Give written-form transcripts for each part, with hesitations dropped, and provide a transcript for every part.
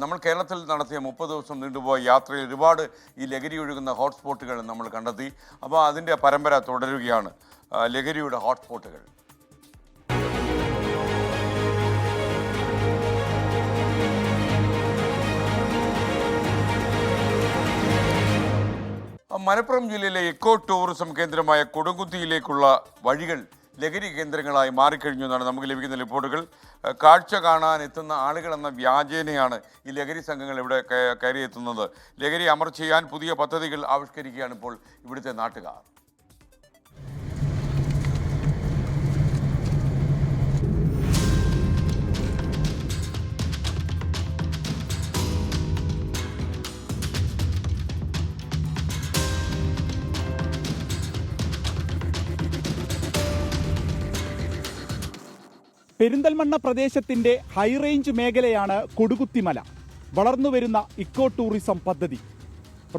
നമ്മൾ കേരളത്തിൽ നടത്തിയ 30 ദിവസം നീണ്ടുപോയ യാത്രയിൽ ഒരുപാട് ഈ ലഹരി ഒഴുകുന്ന ഹോട്ട്സ്പോട്ടുകൾ നമ്മൾ കണ്ടെത്തി. അപ്പോൾ അതിൻ്റെ പരമ്പര തുടരുകയാണ്. ലഹരിയുടെ ഹോട്ട്സ്പോട്ടുകൾ. മലപ്പുറം ജില്ലയിലെ എക്കോ ടൂറിസം കേന്ദ്രമായ കൊടുങ്കുത്തിയിലേക്കുള്ള വഴികൾ ലഹരി കേന്ദ്രങ്ങളായി മാറിക്കഴിഞ്ഞു എന്നാണ് നമുക്ക് ലഭിക്കുന്ന റിപ്പോർട്ടുകൾ. കാഴ്ച കാണാൻ എത്തുന്ന ആളുകൾ എന്ന വ്യാജേനയാണ് ഈ ലഹരി സംഘങ്ങൾ ഇവിടെ കയറിയെത്തുന്നത്. ലഹരി അമർ ചെയ്യാൻ പുതിയ പദ്ധതികൾ ആവിഷ്കരിക്കുകയാണ് ഇപ്പോൾ ഇവിടുത്തെ നാട്ടുകാർ. പെരിന്തൽമണ്ണ പ്രദേശത്തിന്റെ ഹൈറേഞ്ച് മേഖലയാണ് കൊടുകുത്തിമല. വളർന്നുവരുന്ന ഇക്കോ ടൂറിസം പദ്ധതി.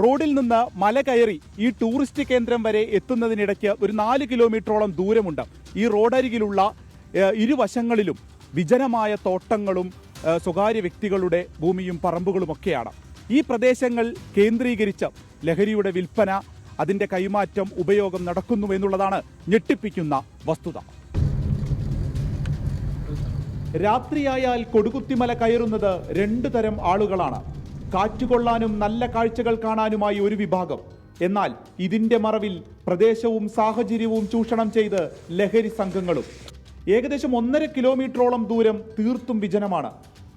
റോഡിൽ നിന്ന് മല കയറി ഈ ടൂറിസ്റ്റ് കേന്ദ്രം വരെ എത്തുന്നതിനിടയ്ക്ക് ഒരു 4 കിലോമീറ്ററോളം ദൂരമുണ്ട്. ഈ റോഡരികിലുള്ള ഇരുവശങ്ങളിലും വിജനമായ തോട്ടങ്ങളും സ്വകാര്യ വ്യക്തികളുടെ ഭൂമിയും പറമ്പുകളുമൊക്കെയാണ്. ഈ പ്രദേശങ്ങൾ കേന്ദ്രീകരിച്ച് ലഹരിയുടെ വിൽപ്പന, അതിൻ്റെ കൈമാറ്റം, ഉപയോഗം നടക്കുന്നു എന്നുള്ളതാണ് ഞെട്ടിപ്പിക്കുന്ന വസ്തുത. രാത്രിയായാൽ കൊടുകുത്തിമല കയറുന്നത് 2 തരം ആളുകളാണ്. കാറ്റുകൊള്ളാനും നല്ല കാഴ്ചകൾ കാണാനുമായി ഒരു വിഭാഗം. എന്നാൽ ഇതിന്റെ മറവിൽ പ്രദേശവും സാഹചര്യവും ചൂഷണം ചെയ്ത് ലഹരി സംഘങ്ങളും. ഏകദേശം 1.5 കിലോമീറ്ററോളം ദൂരം തീർത്തും വിജനമാണ്.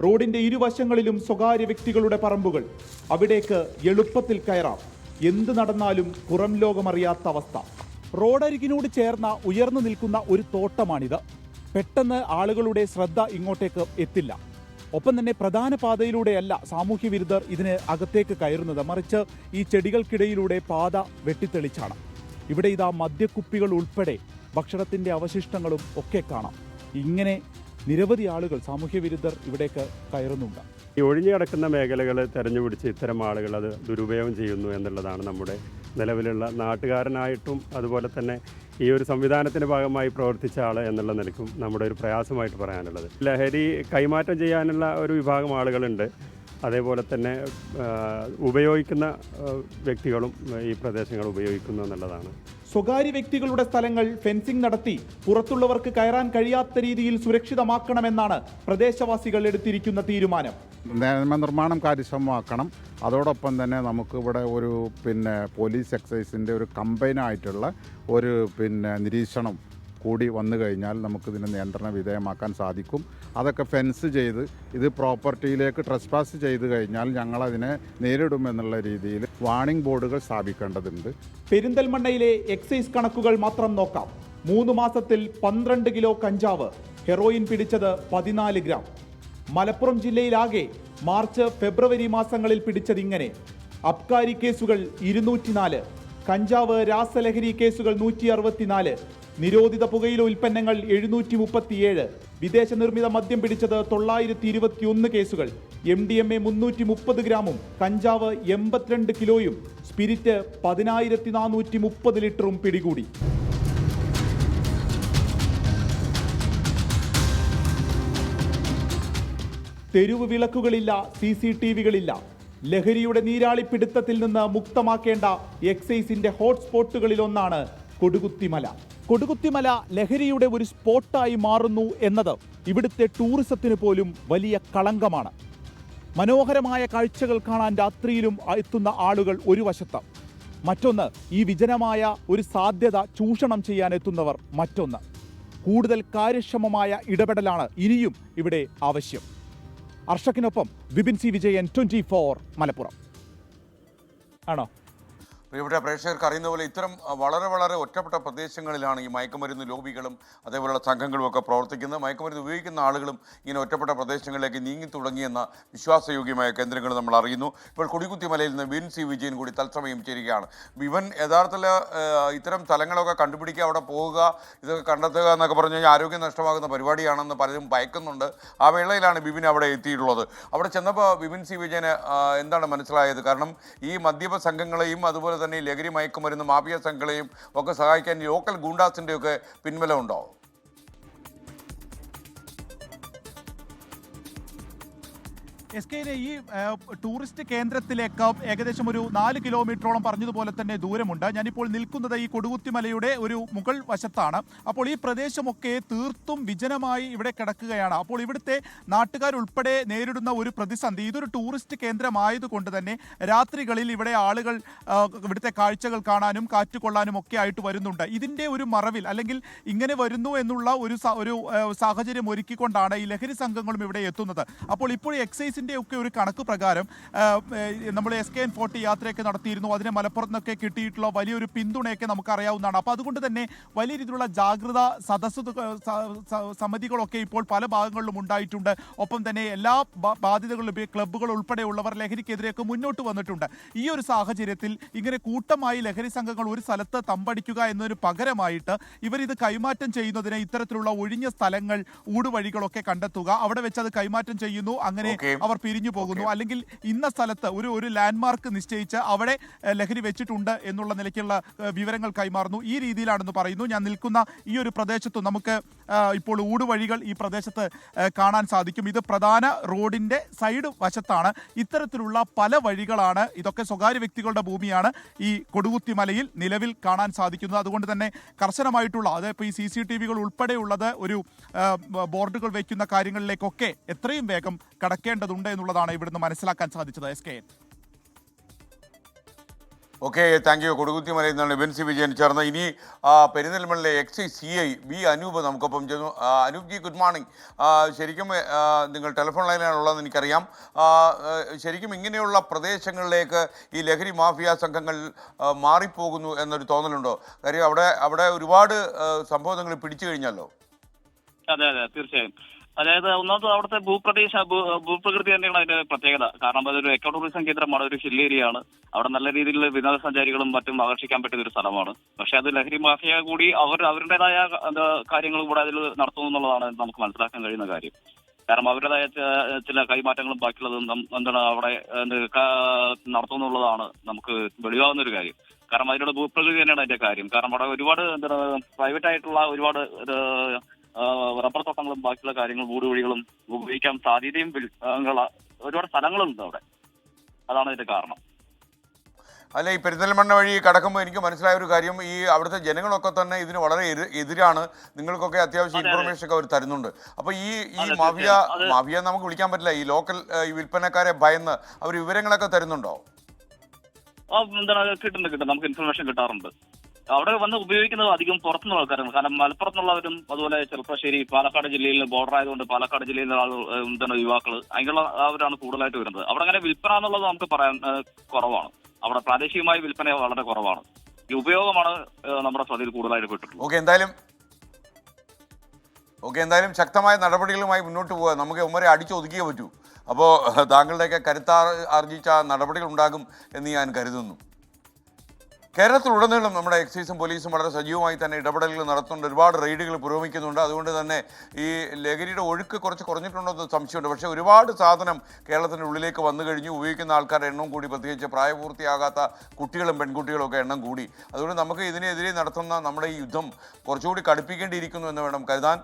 റോഡിന്റെ ഇരുവശങ്ങളിലും സ്വകാര്യ വ്യക്തികളുടെ പറമ്പുകൾ. അവിടേക്ക് എളുപ്പത്തിൽ കയറാം. എന്ത് നടന്നാലും പുറം ലോകമറിയാത്ത അവസ്ഥ. റോഡരികിനോട് ചേർന്ന ഉയർന്നു നിൽക്കുന്ന ഒരു തോട്ടമാണിത്. പെട്ടെന്ന് ആളുകളുടെ ശ്രദ്ധ ഇങ്ങോട്ടേക്ക് എത്തില്ല. ഒപ്പം തന്നെ പ്രധാന പാതയിലൂടെയല്ല സാമൂഹ്യ വിരുദ്ധർ ഇതിന് അകത്തേക്ക് കയറുന്നത്, മറിച്ച് ഈ ചെടികൾക്കിടയിലൂടെ പാത വെട്ടിത്തെളിച്ചാണ്. ഇവിടെ ഇതാ മദ്യക്കുപ്പികൾ ഉൾപ്പെടെ ഭക്ഷണത്തിൻ്റെ അവശിഷ്ടങ്ങളും ഒക്കെ കാണാം. ഇങ്ങനെ നിരവധി ആളുകൾ, സാമൂഹ്യ വിരുദ്ധർ ഇവിടേക്ക് കയറുന്നുണ്ട്. ഈ ഒഴിഞ്ഞു കിടക്കുന്ന മേഖലകൾ തെരഞ്ഞുപിടിച്ച് ഇത്തരം ആളുകൾ അത് ദുരുപയോഗം ചെയ്യുന്നു എന്നുള്ളതാണ് നമ്മുടെ നിലവിലുള്ള നാട്ടുകാരനായിട്ടും അതുപോലെ തന്നെ ഈ ഒരു സംവിധാനത്തിൻ്റെ ഭാഗമായി പ്രവർത്തിച്ച ആൾ എന്നുള്ള നിലയ്ക്കും നമ്മുടെ ഒരു പ്രയാസമായിട്ട് പറയാനുള്ളത്. ലഹരി കൈമാറ്റം ചെയ്യാനുള്ള ഒരു വിഭാഗം ആളുകളുണ്ട്. അതേപോലെ തന്നെ ഉപയോഗിക്കുന്ന വ്യക്തികളും ഈ പ്രദേശങ്ങൾ ഉപയോഗിക്കുന്നു എന്നുള്ളതാണ്. സ്വകാര്യ വ്യക്തികളുടെ സ്ഥലങ്ങൾ ഫെൻസിംഗ് നടത്തി പുറത്തുള്ളവർക്ക് കയറാൻ കഴിയാത്ത രീതിയിൽ സുരക്ഷിതമാക്കണമെന്നാണ് പ്രദേശവാസികൾ എടുത്തിരിക്കുന്ന തീരുമാനം. നിയമനിർമ്മാണം കാര്യക്ഷമമാക്കണം. അതോടൊപ്പം തന്നെ നമുക്ക് ഇവിടെ ഒരു പോലീസ് എക്സൈസിൻ്റെ ഒരു കമ്പൈനായിട്ടുള്ള ഒരു നിരീക്ഷണം കൂടി വന്നു കഴിഞ്ഞാൽ നമുക്കിതിനെ നിയന്ത്രണ വിധേയമാക്കാൻ സാധിക്കും. അതൊക്കെ ഫെൻസ് ചെയ്ത് ഇത് പ്രോപ്പർട്ടിയിലേക്ക് ട്രസ്പാസ് ചെയ്ത് കഴിഞ്ഞാൽ ഞങ്ങളതിനെ നേരിടുമെന്നുള്ള രീതിയിൽ വാർണിംഗ് ബോർഡുകൾ സ്ഥാപിക്കേണ്ടതുണ്ട്. പെരിന്തൽമണ്ണയിലെ എക്സൈസ് കണക്കുകൾ മാത്രം നോക്കാം. 3 മാസത്തിൽ 12 കിലോ കഞ്ചാവ്, ഹെറോയിൻ പിടിച്ചത് 14 ഗ്രാം. മലപ്പുറം ജില്ലയിലാകെ മാർച്ച് ഫെബ്രുവരി മാസങ്ങളിൽ പിടിച്ചതിങ്ങനെ: അബ്കാരി കേസുകൾ 204, കഞ്ചാവ് രാസലഹരി കേസുകൾ 164, നിരോധിത പുകയില ഉൽപ്പന്നങ്ങൾ 737, വിദേശ നിർമ്മിത മദ്യം പിടിച്ചത് 921 കേസുകൾ, MDMA 330 ഗ്രാമും കഞ്ചാവ് 82 കിലോയും സ്പിരിറ്റ് 10,430 ലിറ്ററും പിടികൂടി. തെരുവ് വിളക്കുകളില്ല, CCTVകളില്ല. ലഹരിയുടെ നീരാളിപ്പിടുത്തത്തിൽ നിന്ന് മുക്തമാക്കേണ്ട എക്സൈസിന്റെ ഹോട്ട്സ്പോട്ടുകളിലൊന്നാണ് കൊടുകുത്തിമല. കൊടുകുത്തിമല ലഹരിയുടെ ഒരു സ്പോട്ടായി മാറുന്നു എന്നത് ഇവിടുത്തെ ടൂറിസത്തിന് പോലും വലിയ കളങ്കമാണ്. മനോഹരമായ കാഴ്ചകൾ കാണാൻ രാത്രിയിലും എത്തുന്ന ആളുകൾ ഒരു വശത്ത്, മറ്റൊന്ന് ഈ വിജനമായ ഒരു സാധ്യത ചൂഷണം ചെയ്യാൻ എത്തുന്നവർ മറ്റൊന്ന്. കൂടുതൽ കാര്യക്ഷമമായ ഇടപെടലാണ് ഇനിയും ഇവിടെ ആവശ്യം. അർഷക്കിനൊപ്പം വിപിൻ സി വിജയൻ, 24 മലപ്പുറം. ആണോ? പ്രിയപ്പെട്ട പ്രേക്ഷകർക്ക് അറിയുന്ന പോലെ ഇത്തരം വളരെ വളരെ ഒറ്റപ്പെട്ട പ്രദേശങ്ങളിലാണ് ഈ മയക്കുമരുന്ന് ലോബികളും അതേപോലുള്ള സംഘങ്ങളും ഒക്കെ പ്രവർത്തിക്കുന്നത്. മയക്കുമരുന്ന് ഉപയോഗിക്കുന്ന ആളുകളും ഇങ്ങനെ ഒറ്റപ്പെട്ട പ്രദേശങ്ങളിലേക്ക് നീങ്ങി തുടങ്ങിയെന്ന വിശ്വാസയോഗ്യമായ കേന്ദ്രങ്ങൾ നമ്മൾ അറിയുന്നു. ഇപ്പോൾ കൊടികുത്തിമലയിൽ നിന്ന് വിപിൻ സി വിജയൻ കൂടി തത്സമയം ചേരുകയാണ്. വിപിൻ, യഥാർത്ഥത്തിൽ ഇത്തരം സ്ഥലങ്ങളൊക്കെ കണ്ടുപിടിക്കുക, അവിടെ പോവുക, ഇതൊക്കെ കണ്ടെത്തുക എന്നൊക്കെ പറഞ്ഞു കഴിഞ്ഞാൽ ആരോഗ്യം നഷ്ടമാകുന്ന പരിപാടിയാണെന്ന് പലരും ഭയക്കുന്നുണ്ട്. ആ വേളയിലാണ് വിപിൻ അവിടെ എത്തിയിട്ടുള്ളത്. അവിടെ ചെന്നപ്പോൾ വിപിൻ സി വിജയന് എന്താണ് മനസ്സിലായത്? കാരണം ഈ മദ്യപ സംഘങ്ങളെയും അതുപോലെ തന്നെ ലഹരി മയക്കുമരുന്ന് മാഫിയ സംഘങ്ങളെയും ഒക്കെ സഹായിക്കാൻ ലോക്കൽ ഗൂണ്ടാസിൻ്റെ ഒക്കെ പിൻബലം ഉണ്ടോ? SK ഈ ടൂറിസ്റ്റ് കേന്ദ്രത്തിലേക്ക് ഏകദേശം ഒരു 4 കിലോമീറ്ററോളം പറഞ്ഞതുപോലെ തന്നെ ദൂരമുണ്ട്. ഞാനിപ്പോൾ നിൽക്കുന്നത് ഈ കൊടുകുത്തിമലയുടെ ഒരു മുകൾ വശത്താണ്. അപ്പോൾ ഈ പ്രദേശമൊക്കെ തീർത്തും വിജനമായി ഇവിടെ കിടക്കുകയാണ്. അപ്പോൾ ഇവിടുത്തെ നാട്ടുകാരുൾപ്പെടെ നേരിടുന്ന ഒരു പ്രതിസന്ധി, ഇതൊരു ടൂറിസ്റ്റ് കേന്ദ്രമായതുകൊണ്ട് തന്നെ രാത്രികളിൽ ഇവിടെ ആളുകൾ ഇവിടുത്തെ കാഴ്ചകൾ കാണാനും കാറ്റ് കൊള്ളാനും ഒക്കെ ആയിട്ട് വരുന്നുണ്ട്. ഇതിൻ്റെ ഒരു മറവിൽ അല്ലെങ്കിൽ ഇങ്ങനെ വരുന്നു എന്നുള്ള ഒരു സാഹചര്യം ഒരുക്കിക്കൊണ്ടാണ് ഈ ലഹരി സംഘങ്ങളും ഇവിടെ എത്തുന്നത്. അപ്പോൾ ഇപ്പോൾ എക്സൈസിൻ്റെ ഒക്കെ ഒരു കണക്ക് പ്രകാരം നമ്മൾ SKN40 യാത്രയൊക്കെ നടത്തിയിരുന്നു. അതിനെ മലപ്പുറത്ത് നിന്നൊക്കെ കിട്ടിയിട്ടുള്ള വലിയൊരു പിന്തുണയൊക്കെ നമുക്കറിയാവുന്നതാണ്. അപ്പോൾ അതുകൊണ്ട് തന്നെ വലിയ രീതിയിലുള്ള ജാഗ്രത സമിതികളൊക്കെ ഇപ്പോൾ പല ഭാഗങ്ങളിലും ഉണ്ടായിട്ടുണ്ട്. ഒപ്പം തന്നെ എല്ലാ ബാധിതകളിലും ക്ലബ്ബുകൾ ഉൾപ്പെടെയുള്ളവർ ലഹരിക്കെതിരെയൊക്കെ മുന്നോട്ട് വന്നിട്ടുണ്ട്. ഈ ഒരു സാഹചര്യത്തിൽ ഇങ്ങനെ കൂട്ടമായി ലഹരി സംഘങ്ങൾ ഒരു സ്ഥലത്ത് തമ്പടിക്കുക എന്നതിന് പകരമായിട്ട് ഇവരിത് കൈമാറ്റം ചെയ്യുന്നതിന് ഇത്തരത്തിലുള്ള ഒഴിഞ്ഞ സ്ഥലങ്ങൾ, ഊടുവഴികളൊക്കെ കണ്ടെത്തുക, അവിടെ വെച്ച് അത് കൈമാറ്റം ചെയ്യുന്നു, അങ്ങനെ അവർ പിരിഞ്ഞു പോകുന്നു. അല്ലെങ്കിൽ ഇന്ന സ്ഥലത്ത് ഒരു ലാൻഡ്മാർക്ക് നിശ്ചയിച്ച് അവിടെ ലഹരി വെച്ചിട്ടുണ്ട് എന്നുള്ള നിലയ്ക്കുള്ള വിവരങ്ങൾ കൈമാറുന്നു. ഈ രീതിയിലാണെന്ന് പറയുന്നു. ഞാൻ നിൽക്കുന്ന ഈ ഒരു പ്രദേശത്ത് നമുക്ക് ഇപ്പോൾ ഊടുവഴികൾ ഈ പ്രദേശത്ത് കാണാൻ സാധിക്കും. ഇത് പ്രധാന റോഡിൻ്റെ സൈഡ് വശത്താണ്. ഇത്തരത്തിലുള്ള പല വഴികളാണ്, ഇതൊക്കെ സ്വകാര്യ വ്യക്തികളുടെ ഭൂമിയാണ്, ഈ കൊടുകുത്തിമലയിൽ നിലവിൽ കാണാൻ സാധിക്കുന്നത്. അതുകൊണ്ട് തന്നെ കർശനമായിട്ടുള്ള ഇപ്പോൾ ഈ CCTVകൾ ഉൾപ്പെടെയുള്ളത് ഒരു ബോർഡുകൾ വയ്ക്കുന്ന കാര്യങ്ങളിലേക്കൊക്കെ എത്രയും വേഗം കടക്കേണ്ടതുണ്ട് എന്നുള്ളതാണ് ഇവിടുന്ന് മനസ്സിലാക്കാൻ സാധിച്ചത്. SKN. Okay, thank you. കൊടുകുത്തിമലയിൽ നിന്നാണ് ബെൻസി വിജയൻ ചേർന്ന്. ഇനി പെരിന്തൽമണ്ണയിലെ എക്സൈസ് CI ബി അനൂപ് നമുക്കൊപ്പം ചേർന്നു. Anoop ji, good morning. ശരിക്കും നിങ്ങൾ ടെലിഫോൺ ലൈനിലാണുള്ളതെന്ന് എനിക്കറിയാം. ശരിക്കും ഇങ്ങനെയുള്ള പ്രദേശങ്ങളിലേക്ക് ഈ ലഹരി മാഫിയ സംഘങ്ങൾ മാറിപ്പോകുന്നു എന്നൊരു തോന്നലുണ്ടോ? കാര്യം അവിടെ ഒരുപാട് സംഭവങ്ങൾ പിടിച്ചു കഴിഞ്ഞല്ലോ. അതെ, തീർച്ചയായും. അതായത് ഒന്നാമത് അവിടുത്തെ ഭൂപ്രകൃതി തന്നെയാണ് അതിന്റെ പ്രത്യേകത. കാരണം അതൊരു എക്കോ ടൂറിസം കേന്ദ്രമാണ്, ഒരു ഹിൽ ഏരിയയാണ്. അവിടെ നല്ല രീതിയിൽ വിനോദസഞ്ചാരികളും മറ്റും ആകർഷിക്കാൻ പറ്റുന്ന ഒരു സ്ഥലമാണ്. പക്ഷെ അത് ലഹരി മാഫിയ കൂടി അവരുടേതായ കാര്യങ്ങൾ കൂടെ അതിൽ നടത്തുന്നു എന്നുള്ളതാണ് നമുക്ക് മനസ്സിലാക്കാൻ കഴിയുന്ന കാര്യം. കാരണം അവരുടേതായ ചില കൈമാറ്റങ്ങളും ബാക്കിയുള്ളതും അവിടെ നടത്തുന്നുള്ളതാണ് നമുക്ക് വെളിവാകുന്ന ഒരു കാര്യം. കാരണം അതിലുള്ള ഭൂപ്രകൃതി തന്നെയാണ് അതിന്റെ കാര്യം. കാരണം അവിടെ ഒരുപാട് പ്രൈവറ്റ് ആയിട്ടുള്ള ഒരുപാട് റബ്ബർ തോട്ടങ്ങളും ബാക്കിയുള്ള കാര്യങ്ങളും ഊടുവഴികളും ഉപയോഗിക്കാൻ സാധ്യതയും ഒരുപാട് സ്ഥലങ്ങളുണ്ട് അവിടെ. അതാണ് ഇതിന്റെ കാരണം. അല്ല, ഈ പെരിന്തൽമണ്ണ വഴി കടക്കുമ്പോൾ എനിക്ക് മനസ്സിലായ ഒരു കാര്യം, ഈ അവിടുത്തെ ജനങ്ങളൊക്കെ തന്നെ ഇതിന് വളരെ എതിരാണ്. നിങ്ങൾക്കൊക്കെ അത്യാവശ്യം ഇൻഫർമേഷൻ ഒക്കെ അവർ തരുന്നുണ്ട്. അപ്പോൾ ഈ മാഫിയ നമുക്ക് വിളിക്കാൻ പറ്റില്ല, ഈ ലോക്കൽ ഈ വിൽപ്പനക്കാരെ ഭയന്ന് അവർ വിവരങ്ങളൊക്കെ തരുന്നുണ്ടോ? കിട്ടുന്നുണ്ട്. നമുക്ക് ഇൻഫർമേഷൻ കിട്ടാറുണ്ട്. അവിടെ വന്ന് ഉപയോഗിക്കുന്നത് അധികം പുറത്തുനിന്നുള്ള ആൾക്കാരാണ്. കാരണം മലപ്പുറത്തുള്ളവരും അതുപോലെ ചെറുപ്പശ്ശേരി, പാലക്കാട് ജില്ലയിൽ ബോർഡർ ആയതുകൊണ്ട് പാലക്കാട് ജില്ലയിലെ യുവാക്കൾ അതിനുള്ള അവരാണ് കൂടുതലായിട്ട് വരുന്നത്. അവിടെ അങ്ങനെ വിൽപ്പന എന്നുള്ളത് നമുക്ക് പറയാൻ കുറവാണ്. അവിടെ പ്രാദേശികമായി വിൽപ്പന വളരെ കുറവാണ്. ഈ ഉപയോഗമാണ് നമ്മുടെ ശ്രദ്ധയിൽ കൂടുതലായിട്ട് പെട്ടിട്ടുള്ളത്. ഓക്കെ, എന്തായാലും ശക്തമായ നടപടികളുമായി മുന്നോട്ട് പോകാം. നമുക്ക് ഉമ്മരെ അടിച്ചൊതുക്കിയേ പറ്റൂ. അപ്പോൾ താങ്കളുടെയൊക്കെ കരുത്താർജിച്ച നടപടികൾ ഉണ്ടാകും എന്ന് ഞാൻ കരുതുന്നു. കേരളത്തിലുടനീളം നമ്മുടെ എക്സൈസും പോലീസും വളരെ സജീവമായി തന്നെ ഇടപെടലുകൾ നടത്തുന്നുണ്ട്. ഒരുപാട് റെയ്ഡുകൾ പുരോഗമിക്കുന്നുണ്ട്. അതുകൊണ്ട് തന്നെ ഈ ലഹരിയുടെ ഒഴുക്ക് കുറച്ച് കുറഞ്ഞിട്ടുണ്ടെന്ന് സംശയമുണ്ട്. പക്ഷേ ഒരുപാട് സാധനം കേരളത്തിൻ്റെ ഉള്ളിലേക്ക് വന്നു കഴിഞ്ഞു. ഉപയോഗിക്കുന്ന ആൾക്കാരുടെ എണ്ണം കൂടി, പ്രത്യേകിച്ച് പ്രായപൂർത്തിയാകാത്ത കുട്ടികളും പെൺകുട്ടികളും ഒക്കെ എണ്ണം കൂടി. അതുകൊണ്ട് നമുക്ക് ഇതിനെതിരെ നടത്തുന്ന നമ്മുടെ ഈ യുദ്ധം കുറച്ചുകൂടി കടുപ്പിക്കേണ്ടിയിരിക്കുന്നു എന്ന് വേണം കരുതാൻ.